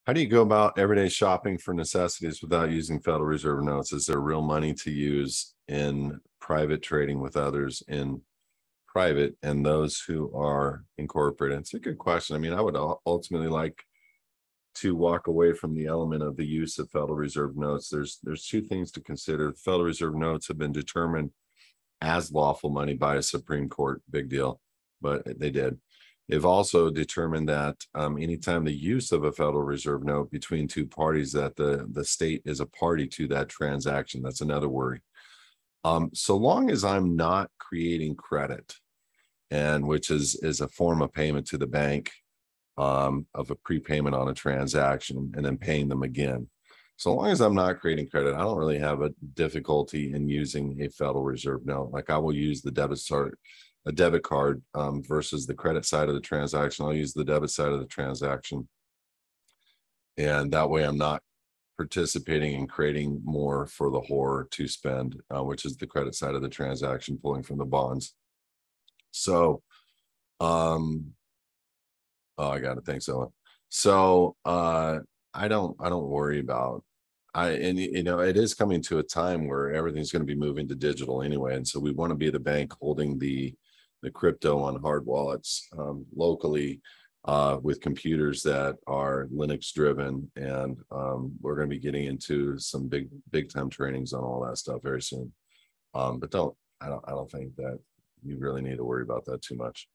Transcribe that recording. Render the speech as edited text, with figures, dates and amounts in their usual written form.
How do you go about everyday shopping for necessities without using Federal Reserve notes? Is there real money to use in private trading with others in private and those who are incorporated? It's a good question. I mean, I would ultimately like to walk away from the element of the use of Federal Reserve notes. There's two things to consider. Federal Reserve notes have been determined as lawful money by a Supreme Court. Big deal, but they did. They've also determined that anytime the use of a Federal Reserve note between two parties, that the state is a party to that transaction. That's another worry. So long as I'm not creating credit, and which is a form of payment to the bank, of a prepayment on a transaction and then paying them again. So long as I'm not creating credit, I don't really have a difficulty in using a Federal Reserve note. Like I will use the debit card versus the credit side of the transaction. I'll use the debit side of the transaction. And that way I'm not participating in creating more for the whore to spend, which is the credit side of the transaction, pulling from the bonds. So, oh, I got to think so. So, I don't worry about, and it is coming to a time where everything's going to be moving to digital anyway. And so we want to be the bank holding the crypto on hard wallets locally with computers that are Linux driven. And we're going to be getting into some big time trainings on all that stuff very soon. But I don't think that you really need to worry about that too much.